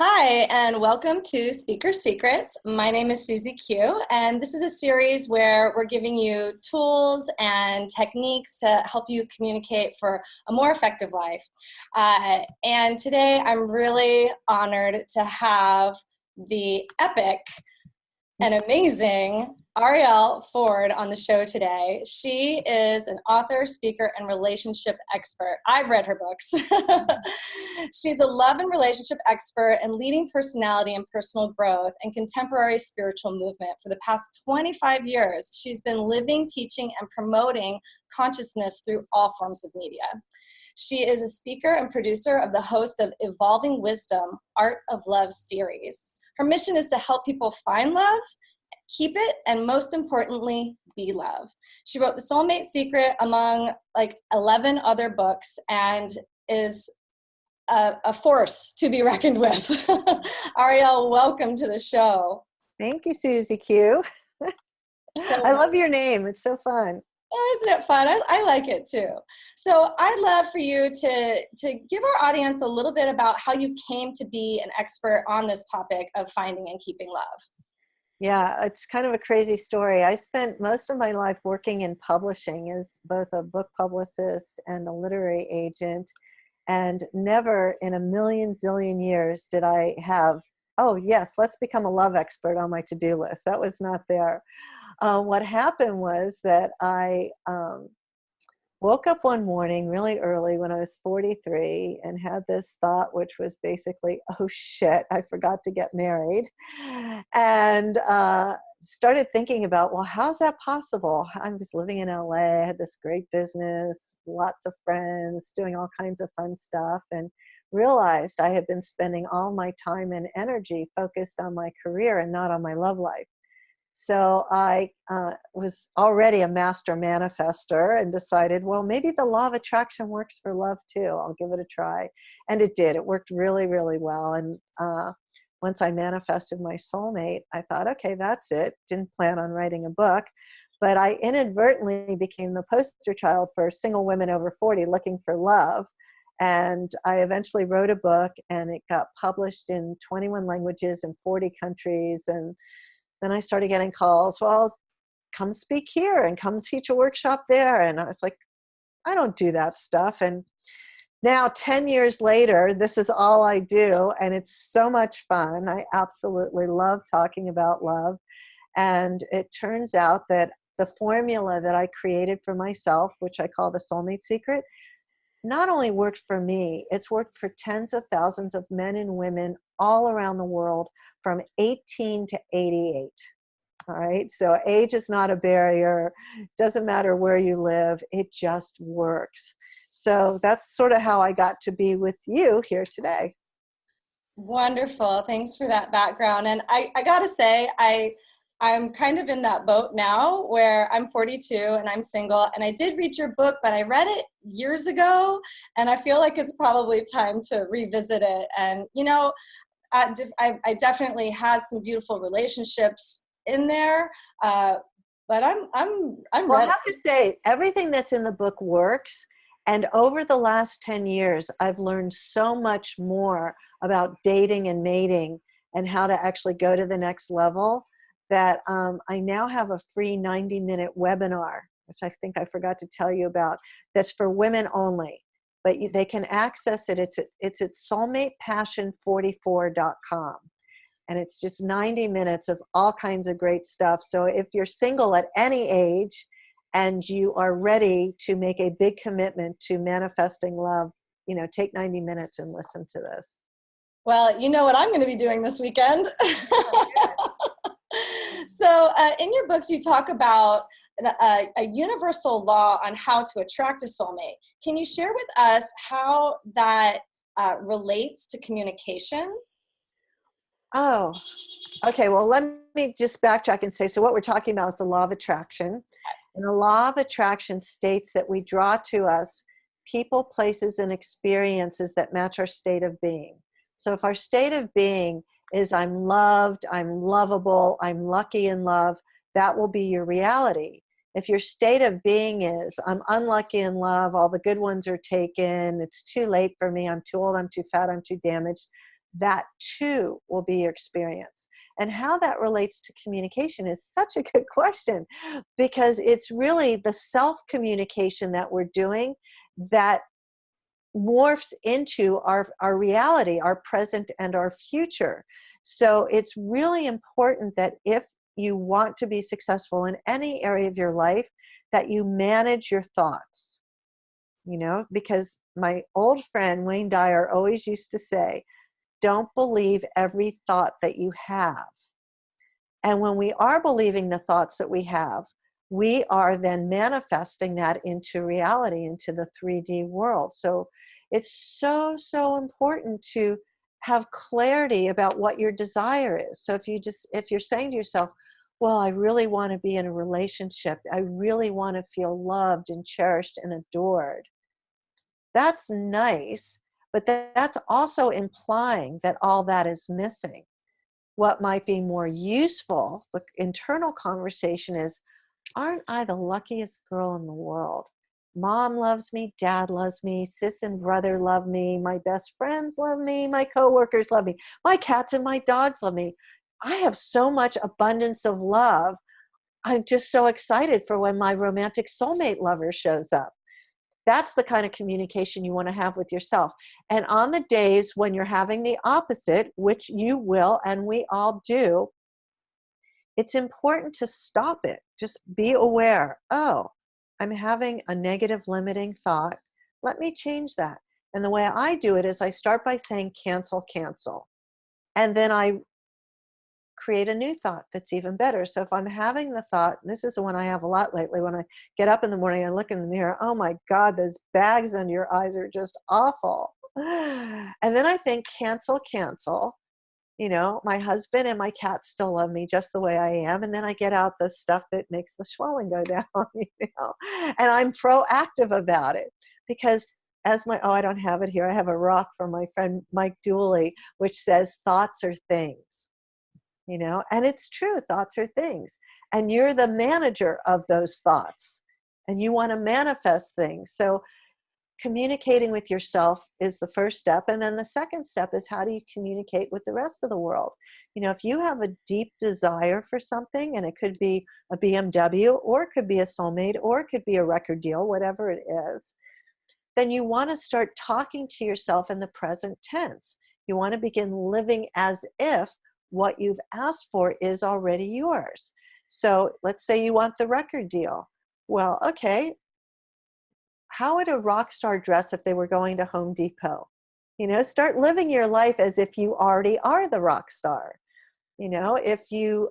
Hi, and welcome to Speaker Secrets. My name is Susie Q, and this is a series where we're giving you tools and techniques to help you communicate for a more effective life. And today I'm really honored to have the epic and amazing Arielle Ford on the show today. She is an author, speaker, and relationship expert. I've read her books. She's a love and relationship expert and leading personality in personal growth and contemporary spiritual movement. For the past 25 years, she's been living, teaching, and promoting consciousness through all forms of media. She is a speaker and producer of the host of Evolving Wisdom, Art of Love series. Her mission is to help people find love, keep it, and most importantly, be love. She wrote The Soulmate Secret among like 11 other books and is a force to be reckoned with. Arielle, welcome to the show. Thank you, Susie Q. I love your name. It's so fun. Isn't it fun? I like it too. So I'd love for you to give our audience a little bit about how you came to be an expert on this topic of finding and keeping love. Yeah, it's kind of a crazy story. I spent most of my life working in publishing as both a book publicist and a literary agent, and never in a million zillion years did I have, oh yes, let's become a love expert on my to-do list. That was not there. What happened was that I woke up one morning really early when I was 43 and had this thought, which was basically, oh shit, I forgot to get married. And started thinking about, well, how's that possible? I was living in LA, I had this great business, lots of friends, doing all kinds of fun stuff, and realized I had been spending all my time and energy focused on my career and not on my love life. So I was already a master manifester and decided, well, maybe the law of attraction works for love too. I'll give it a try. And it did. It worked really, really well. And once I manifested my soulmate, I thought, okay, that's it. Didn't plan on writing a book. But I inadvertently became the poster child for single women over 40 looking for love. And I eventually wrote a book, and it got published in 21 languages in 40 countries. And then I started getting calls, well, come speak here and come teach a workshop there. And I was like, I don't do that stuff. And now 10 years later, this is all I do. And it's so much fun. I absolutely love talking about love. And it turns out that the formula that I created for myself, which I call the Soulmate Secret, not only worked for me, it's worked for tens of thousands of men and women all around the world from 18 to 88. All right, so age is not a barrier. Doesn't matter where you live, it just works. So that's sort of how I got to be with you here today. Wonderful. Thanks for that background. And I got to say, I'm kind of in that boat now where I'm 42 and I'm single, and I did read your book, but I read it years ago, and I feel like it's probably time to revisit it. And, you know, I definitely had some beautiful relationships in there, but I'm Well, I ready. have to say, everything that's in the book works. And over the last 10 years, I've learned so much more about dating and mating and how to actually go to the next level that I now have a free 90-minute webinar, which I think I forgot to tell you about, that's for women only. But they can access it. It's at soulmatepassion44.com. And it's just 90 minutes of all kinds of great stuff. So if you're single at any age and you are ready to make a big commitment to manifesting love, you know, take 90 minutes and listen to this. Well, you know what I'm going to be doing this weekend. So in your books, you talk about a universal law on how to attract a soulmate. Can you share with us how that relates to communication? Oh, okay. Well, let me just backtrack and say, so what we're talking about is the law of attraction. And the law of attraction states that we draw to us people, places, and experiences that match our state of being. So if our state of being is I'm loved, I'm lovable, I'm lucky in love, that will be your reality. If your state of being is I'm unlucky in love, all the good ones are taken, it's too late for me, I'm too old, I'm too fat, I'm too damaged, that too will be your experience. And how that relates to communication is such a good question, because it's really the self-communication that we're doing that morphs into our reality, our present and our future. So it's really important that if you want to be successful in any area of your life, that you manage your thoughts, because my old friend Wayne Dyer always used to say, don't believe every thought that you have. And when we are believing the thoughts that we have, we are then manifesting that into reality, into the 3D world. So it's so, so important to have clarity about what your desire is. So if you're saying to yourself, well, I really want to be in a relationship, I really want to feel loved and cherished and adored, that's nice, but that's also implying that all that is missing. What might be more useful, the internal conversation is, aren't I the luckiest girl in the world? Mom loves me, dad loves me, sis and brother love me, my best friends love me, my coworkers love me, my cats and my dogs love me. I have so much abundance of love. I'm just so excited for when my romantic soulmate lover shows up. That's the kind of communication you want to have with yourself. And on the days when you're having the opposite, which you will, and we all do, it's important to stop it. Just be aware. Oh, I'm having a negative limiting thought. Let me change that. And the way I do it is I start by saying cancel, cancel. And then I create a new thought that's even better. So if I'm having the thought, and this is the one I have a lot lately, when I get up in the morning and look in the mirror, oh my God, those bags under your eyes are just awful. And then I think cancel, cancel. My husband and my cat still love me just the way I am. And then I get out the stuff that makes the swelling go down, and I'm proactive about it, because I don't have it here. I have a rock from my friend Mike Dooley, which says thoughts are things, and it's true. Thoughts are things, and you're the manager of those thoughts, and you want to manifest things. So communicating with yourself is the first step. And then the second step is, how do you communicate with the rest of the world? If you have a deep desire for something, and it could be a BMW, or it could be a soulmate, or it could be a record deal, whatever it is, then you want to start talking to yourself in the present tense. You want to begin living as if what you've asked for is already yours. So let's say you want the record deal. Well, okay, how would a rock star dress if they were going to Home Depot? Start living your life as if you already are the rock star. If you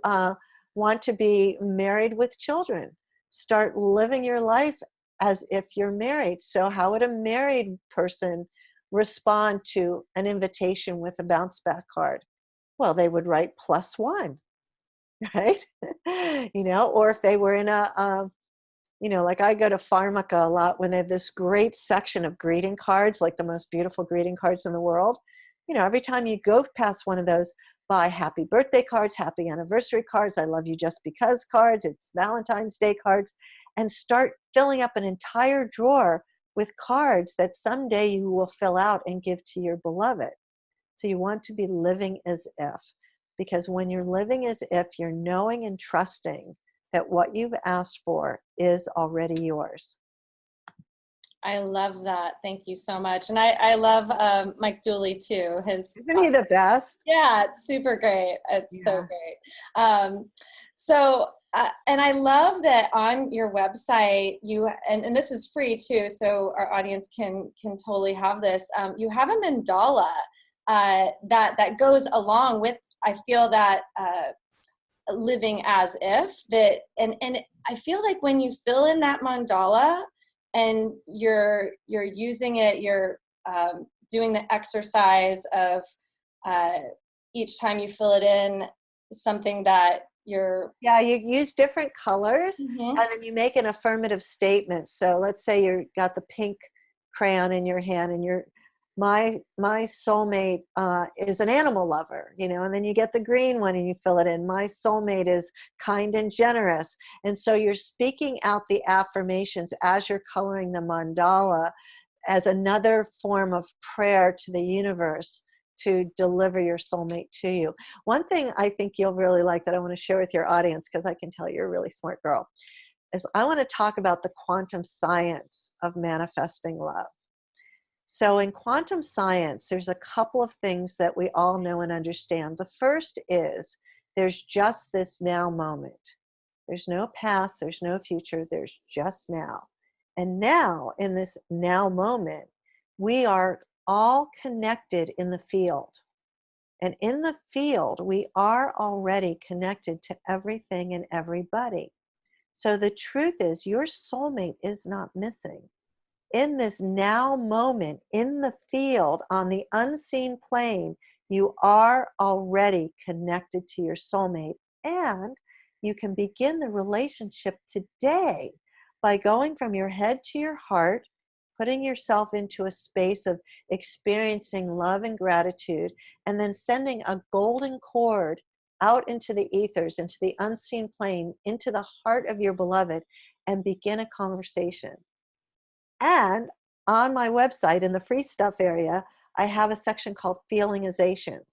want to be married with children, start living your life as if you're married. So how would a married person respond to an invitation with a bounce back card? Well, they would write +1, right? Or if they were in like I go to Pharmaca a lot when they have this great section of greeting cards, like the most beautiful greeting cards in the world. Every time you go past one of those, buy happy birthday cards, happy anniversary cards, I love you just because cards, it's Valentine's Day cards, and start filling up an entire drawer with cards that someday you will fill out and give to your beloved. So you want to be living as if, because when you're living as if, you're knowing and trusting that what you've asked for is already yours. I love that. Thank you so much. And I love Mike Dooley too. Isn't he the best? Yeah, it's super great. It's so great. And I love that on your website, and this is free too, so our audience can totally have this. You have a mandala that goes along with, I feel that, living as if that, and I feel like when you fill in that mandala and you're using it, you're doing the exercise of each time you fill it in something that you use different colors, and then you make an affirmative statement. So let's say you got the pink crayon in your hand, and my soulmate is an animal lover, and then you get the green one and you fill it in. My soulmate is kind and generous. And so you're speaking out the affirmations as you're coloring the mandala as another form of prayer to the universe to deliver your soulmate to you. One thing I think you'll really like that I want to share with your audience, because I can tell you're a really smart girl, is I want to talk about the quantum science of manifesting love. So in quantum science, there's a couple of things that we all know and understand. The first is there's just this now moment. There's no past, there's no future, there's just now. And now, in this now moment, we are all connected in the field. And in the field, we are already connected to everything and everybody. So the truth is, your soulmate is not missing. In this now moment, in the field, on the unseen plane, you are already connected to your soulmate. And you can begin the relationship today by going from your head to your heart, putting yourself into a space of experiencing love and gratitude, and then sending a golden cord out into the ethers, into the unseen plane, into the heart of your beloved, and begin a conversation. And on my website, in the free stuff area, I have a section called feelingizations.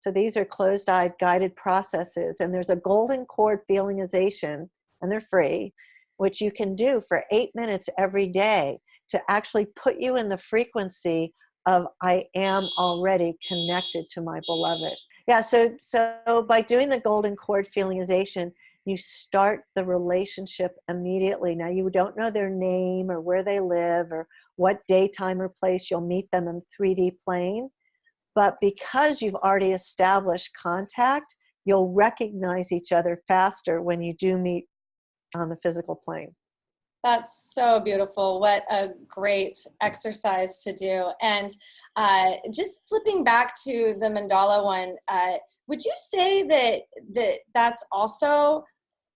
So these are closed-eyed guided processes, and there's a golden cord feelingization, and they're free, which you can do for 8 minutes every day to actually put you in the frequency of I am already connected to my beloved. Yeah, so by doing the golden cord feelingization, you start the relationship immediately. Now, you don't know their name or where they live or what day, time, or place you'll meet them in 3D plane. But because you've already established contact, you'll recognize each other faster when you do meet on the physical plane. That's so beautiful. What a great exercise to do. And just flipping back to the mandala one, would you say that that's also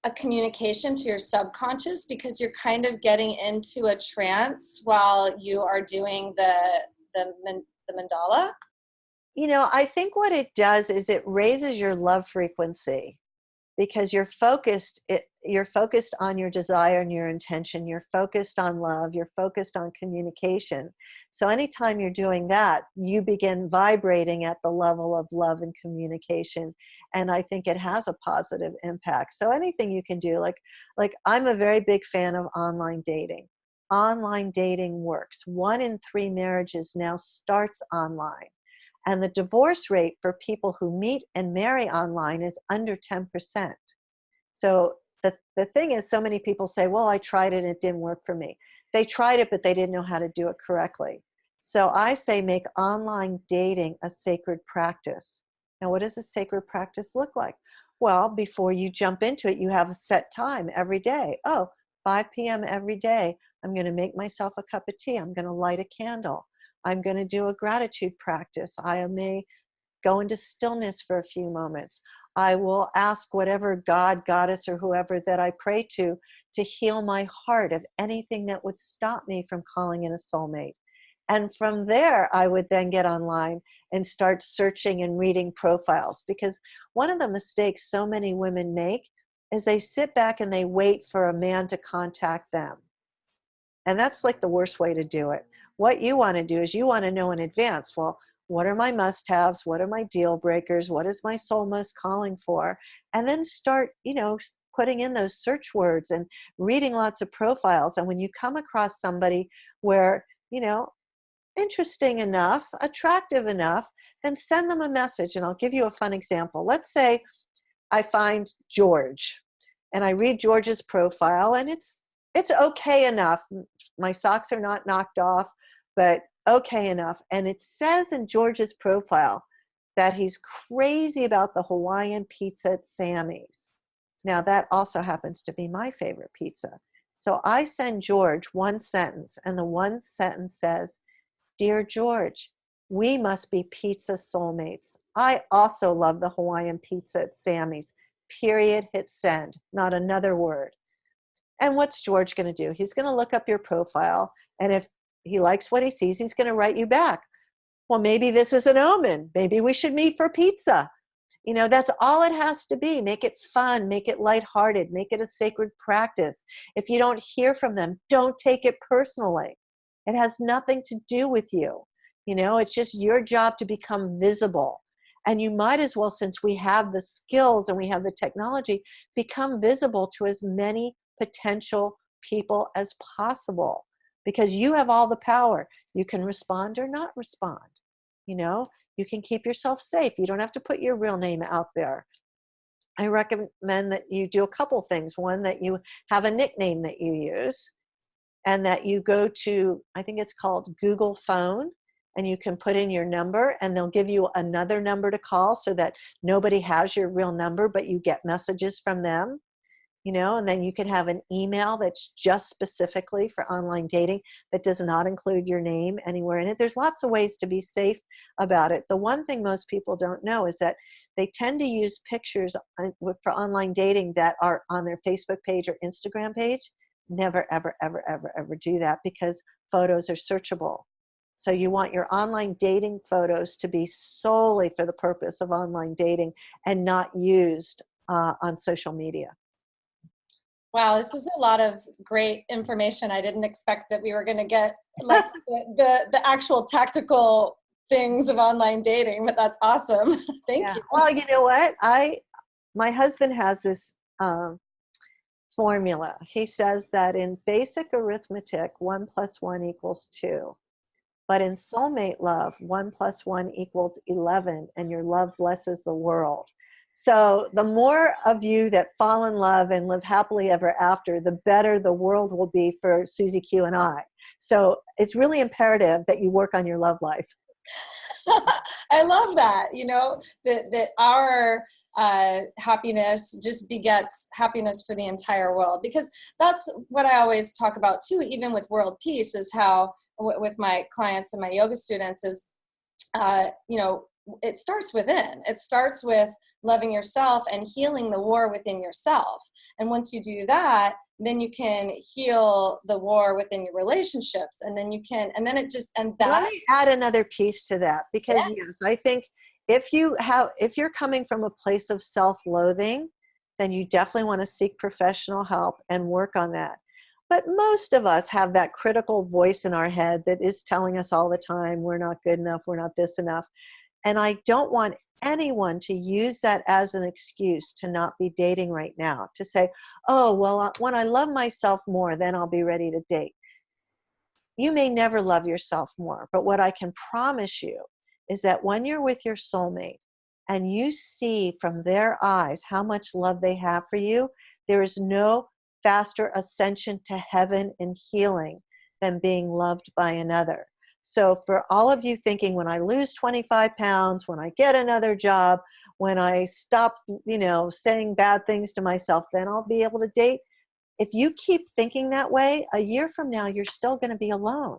a communication to your subconscious, because you're kind of getting into a trance while you are doing the mandala? You know, I think what it does is it raises your love frequency, because you're focused on your desire and your intention. You're focused on love. You're focused on communication. So anytime you're doing that, you begin vibrating at the level of love and communication. And I think it has a positive impact. So anything you can do, like I'm a very big fan of online dating. Online dating works. 1 in 3 marriages now starts online. And the divorce rate for people who meet and marry online is under 10%. So the thing is, so many people say, well, I tried it and it didn't work for me. They tried it, but they didn't know how to do it correctly. So I say make online dating a sacred practice. Now, what does a sacred practice look like? Well, before you jump into it, you have a set time every day. 5 p.m. every day, I'm going to make myself a cup of tea. I'm going to light a candle. I'm going to do a gratitude practice. I may go into stillness for a few moments. I will ask whatever God, goddess, or whoever that I pray to heal my heart of anything that would stop me from calling in a soulmate. And from there, I would then get online and start searching and reading profiles. Because one of the mistakes so many women make is they sit back and they wait for a man to contact them. And that's like the worst way to do it. What you want to do is you want to know in advance, well, what are my must-haves? What are my deal breakers? What is my soul most calling for? And then start, putting in those search words and reading lots of profiles. And when you come across somebody where, interesting enough, attractive enough, then send them a message. And I'll give you a fun example. Let's say I find George and I read George's profile, and it's okay enough. My socks are not knocked off, but okay enough. And it says in George's profile that he's crazy about the Hawaiian pizza at Sammy's. Now, that also happens to be my favorite pizza. So I send George one sentence, and the one sentence says, "Dear George, we must be pizza soulmates. I also love the Hawaiian pizza at Sammy's. Period. Hit send." Not another word. And what's George going to do? He's going to look up your profile, and if he likes what he sees, he's going to write you back. Well, maybe this is an omen. Maybe we should meet for pizza. That's all it has to be. Make it fun, make it lighthearted, make it a sacred practice. If you don't hear from them, don't take it personally. It has nothing to do with you. You know, it's just your job to become visible. And you might as well, since we have the skills and we have the technology, become visible to as many potential people as possible, because you have all the power. You can respond or not respond. You know, you can keep yourself safe. You don't have to put your real name out there. I recommend that you do a couple things. One, that you have a nickname that you use, and that you go to, I think it's called Google Phone, and you can put in your number and they'll give you another number to call so that nobody has your real number, but you get messages from them. You know, and then you can have an email that's just specifically for online dating that does not include your name anywhere in it. There's lots of ways to be safe about it. The one thing most people don't know is that they tend to use pictures for online dating that are on their Facebook page or Instagram page. Never, ever, ever, ever, ever do that, because photos are searchable. So you want your online dating photos to be solely for the purpose of online dating and not used on social media. Wow, this is a lot of great information. I didn't expect that we were going to get like the actual tactical things of online dating, but that's awesome. Thank you. Well, you know what? My husband has this formula. He says that in basic arithmetic, 1 + 1 = 2. But in soulmate love, 1 + 1 = 11, and your love blesses the world. So the more of you that fall in love and live happily ever after, the better the world will be for Susie Q and I. So it's really imperative that you work on your love life. I love that, you know, that our happiness just begets happiness for the entire world, because that's what I always talk about too, even with world peace, is how with my clients and my yoga students is, you know, it starts within. It starts with loving yourself and healing the war within yourself. And once you do that, then you can heal the war within your relationships. And then you can, and then it just, and that. Let me add another piece to that, because yes, I think if you're coming from a place of self-loathing, then you definitely want to seek professional help and work on that. But most of us have that critical voice in our head that is telling us all the time, we're not good enough, we're not this enough. And I don't want anyone to use that as an excuse to not be dating right now, to say, oh, well, when I love myself more, then I'll be ready to date. You may never love yourself more, but what I can promise you is that when you're with your soulmate and you see from their eyes how much love they have for you, there is no faster ascension to heaven and healing than being loved by another. So for all of you thinking, when I lose 25 pounds, when I get another job, when I stop, you know, saying bad things to myself, then I'll be able to date. If you keep thinking that way, a year from now, you're still going to be alone.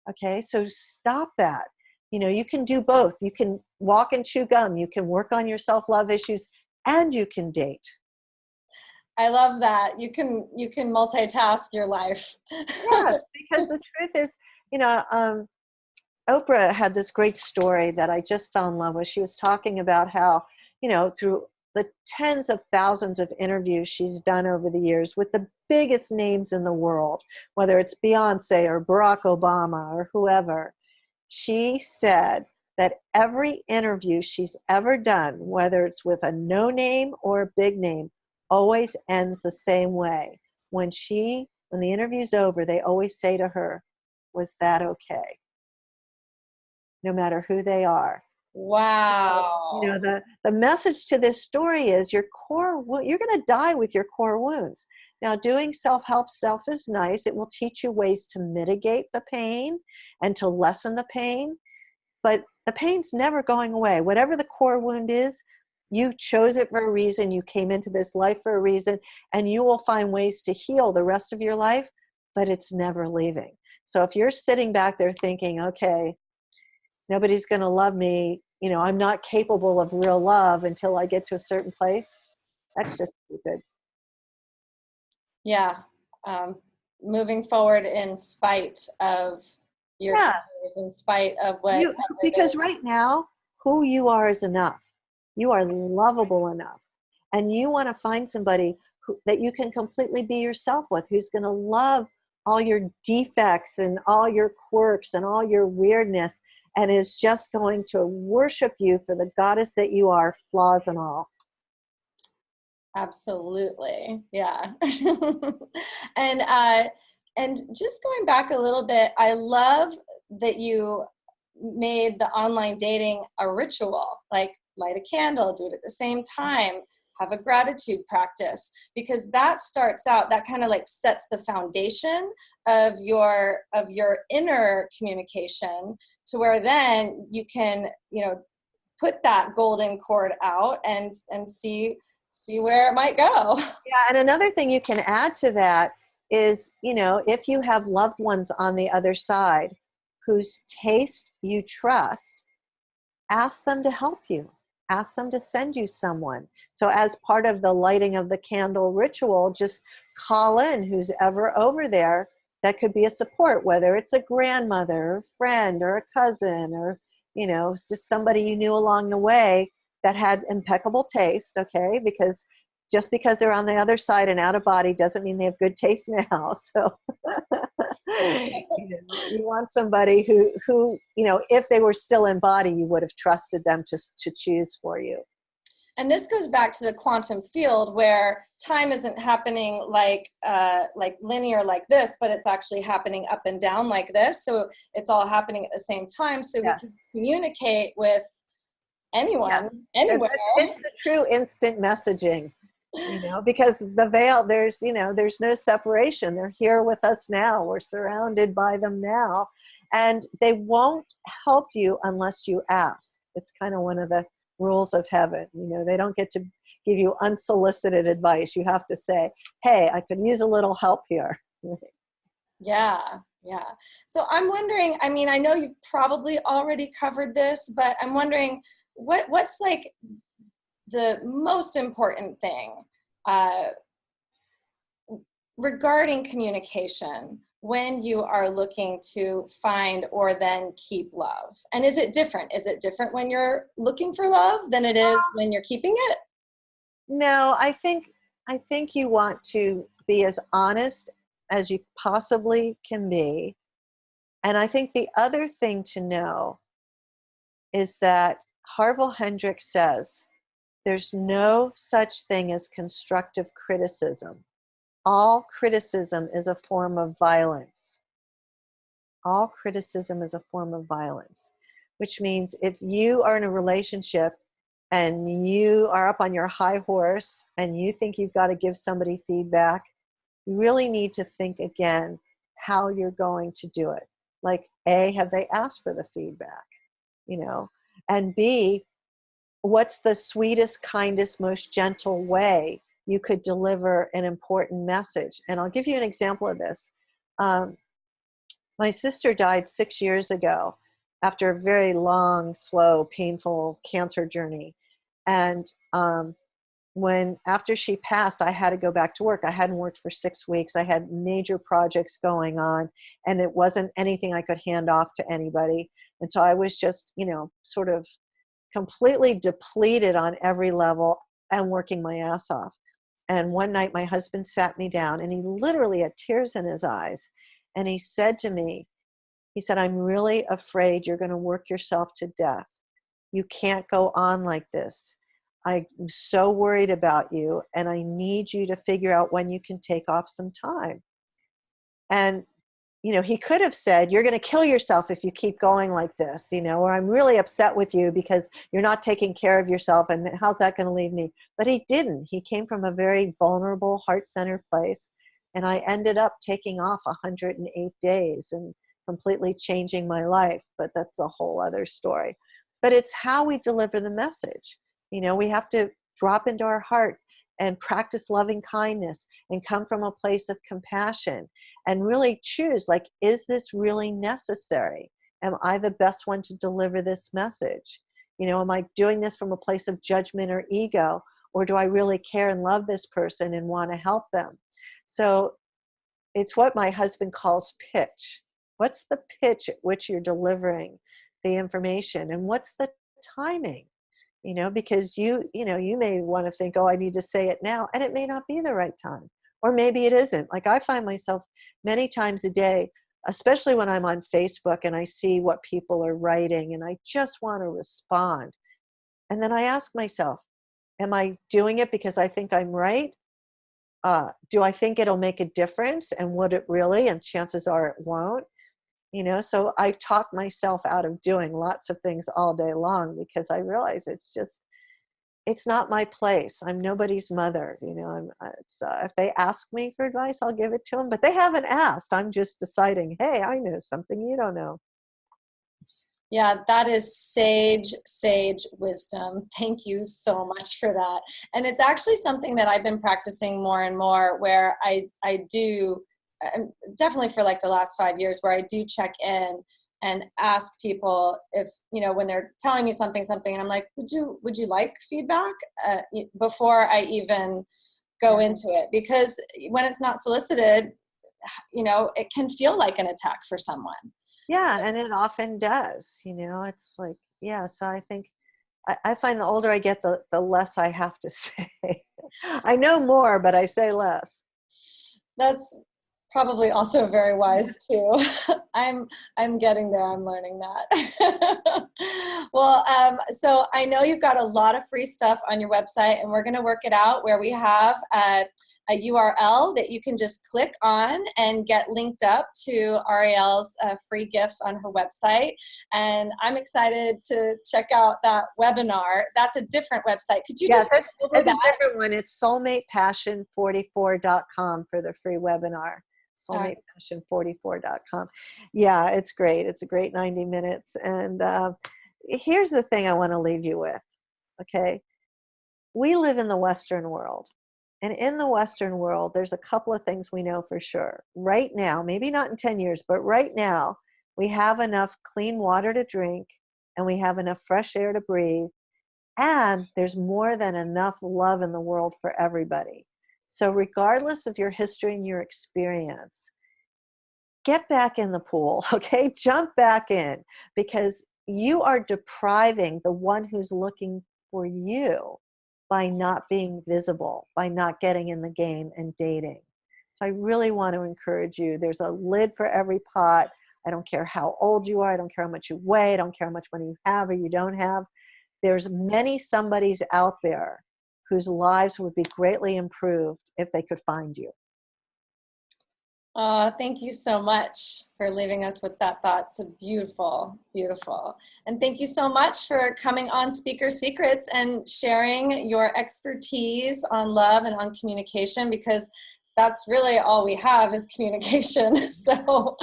Okay, so stop that. You know, you can do both. You can walk and chew gum. You can work on your self-love issues, and you can date. I love that. You can multitask your life. Yes, because the truth is, you know, Oprah had this great story that I just fell in love with. She was talking about how, you know, through the tens of thousands of interviews she's done over the years with the biggest names in the world, whether it's Beyonce or Barack Obama or whoever, she said that every interview she's ever done, whether it's with a no name or a big name, always ends the same way. When the interview's over, they always say to her, "Was that okay?" No matter who they are. Wow. You know, the message to this story is you're going to die with your core wounds. Now, doing self-help stuff is nice. It will teach you ways to mitigate the pain and to lessen the pain, but the pain's never going away. Whatever the core wound is, you chose it for a reason. You came into this life for a reason, and you will find ways to heal the rest of your life, but it's never leaving. So if you're sitting back there thinking, okay, nobody's going to love me, you know, I'm not capable of real love until I get to a certain place, that's just stupid. Yeah. Moving forward in spite of your fears, in spite of what Because right now, who you are is enough. You are lovable enough. And you want to find somebody that you can completely be yourself with, who's going to love all your defects and all your quirks and all your weirdness, and is just going to worship you for the goddess that you are, flaws and all. Absolutely. Yeah. and and just going back a little bit, I love that you made the online dating a ritual, like light a candle, do it at the same time, have a gratitude practice, because that starts out, that kind of like sets the foundation of your inner communication, to where then you can, you know, put that golden cord out and see where it might go. Yeah, and another thing you can add to that is, you know, if you have loved ones on the other side whose taste you trust, ask them to help you. Ask them to send you someone. So as part of the lighting of the candle ritual, just call in who's ever over there that could be a support, whether it's a grandmother, a friend, or a cousin, or, you know, it's just somebody you knew along the way that had impeccable taste, okay? Because just because they're on the other side and out of body doesn't mean they have good taste now. So you want somebody who, you know, if they were still in body, you would have trusted them to choose for you. And this goes back to the quantum field, where time isn't happening like linear like this, but it's actually happening up and down like this. So it's all happening at the same time. So Yes. we can communicate with anyone, Yes. anywhere. It's the true instant messaging, you know, because the veil, there's, you know, there's no separation. They're here with us now. We're surrounded by them now. And they won't help you unless you ask. It's kind of one of the rules of heaven. You know, they don't get to give you unsolicited advice. You have to say, hey, I could use a little help here. Yeah, yeah. So I'm wondering, I mean, I know you've probably already covered this, but I'm wondering what's like the most important thing regarding communication when you are looking to find or then keep love? And is it different? Is it different when you're looking for love than it is when you're keeping it? No, I think you want to be as honest as you possibly can be. And I think the other thing to know is that Harville Hendrix says there's no such thing as constructive criticism. All criticism is a form of violence. All criticism is a form of violence, which means if you are in a relationship and you are up on your high horse and you think you've got to give somebody feedback, you really need to think again how you're going to do it. Like, A, have they asked for the feedback? You know, and B, what's the sweetest, kindest, most gentle way you could deliver an important message? And I'll give you an example of this. My sister died 6 years ago after a very long, slow, painful cancer journey. And after she passed, I had to go back to work. I hadn't worked for 6 weeks. I had major projects going on, and it wasn't anything I could hand off to anybody. And so I was just, you know, sort of completely depleted on every level and working my ass off. And one night my husband sat me down and he literally had tears in his eyes. And he said to me, he said, I'm really afraid you're going to work yourself to death. You can't go on like this. I'm so worried about you, and I need you to figure out when you can take off some time. And, you know, he could have said, you're going to kill yourself if you keep going like this, you know, or I'm really upset with you because you're not taking care of yourself, and how's that going to leave me? But he didn't. He came from a very vulnerable, heart-centered place, and I ended up taking off 108 days and completely changing my life. But that's a whole other story. But it's how we deliver the message. You know, we have to drop into our heart and practice loving kindness and come from a place of compassion and really choose, like, is this really necessary? Am I the best one to deliver this message? You know, am I doing this from a place of judgment or ego, or do I really care and love this person and want to help them? So it's what my husband calls pitch. What's the pitch at which you're delivering the information, and what's the timing? You know, because you know, you may want to think, oh, I need to say it now, and it may not be the right time, or maybe it isn't. Like, I find myself many times a day especially when I'm on Facebook and I see what people are writing and I just want to respond. And then I ask myself, am I doing it because I think I'm right? Do I think it'll make a difference? And would it really? And chances are it won't. So I talk myself out of doing lots of things all day long because I realize it's not my place. I'm nobody's mother. If they ask me for advice, I'll give it to them, but they haven't asked. I'm just deciding, hey, I know something you don't know. Yeah, that is sage wisdom. Thank you so much for that. And it's actually something that I've been practicing more and more, where I do, definitely for like the last 5 years, where I do check in and ask people if, when they're telling me something, and I'm like, would you like feedback before I even go into it? Because when it's not solicited, it can feel like an attack for someone. Yeah, and it often does. It's like, yeah, so I think I find the older I get, the less I have to say. I know more, but I say less. That's probably also very wise too. I'm getting there. I'm learning that. Well, so I know you've got a lot of free stuff on your website, and we're going to work it out where we have a URL that you can just click on and get linked up to Arielle's free gifts on her website. And I'm excited to check out that webinar. That's a different website. Could you just go over it's that? a different one. It's soulmatepassion44.com for the free webinar. Soulmatepassion44.com. Yeah, it's great. It's a great 90 minutes. And here's the thing I want to leave you with. Okay. We live in the Western world. And in the Western world, there's a couple of things we know for sure. Right now, maybe not in 10 years, but right now, we have enough clean water to drink, and we have enough fresh air to breathe, and there's more than enough love in the world for everybody. So regardless of your history and your experience, get back in the pool, okay? Jump back in, because you are depriving the one who's looking for you by not being visible, by not getting in the game and dating. So I really want to encourage you. There's a lid for every pot. I don't care how old you are. I don't care how much you weigh. I don't care how much money you have or you don't have. There's many somebodies out there whose lives would be greatly improved if they could find you. Thank you so much for leaving us with that thought. So beautiful, beautiful. And thank you so much for coming on Speaker Secrets and sharing your expertise on love and on communication, because that's really all we have is communication. So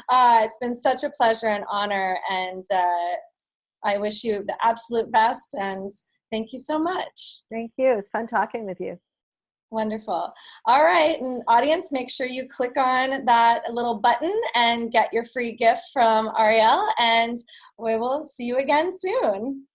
it's been such a pleasure and honor, and I wish you the absolute best, and thank you so much. Thank you. It was fun talking with you. Wonderful. All right, and audience, make sure you click on that little button and get your free gift from Arielle, and we will see you again soon.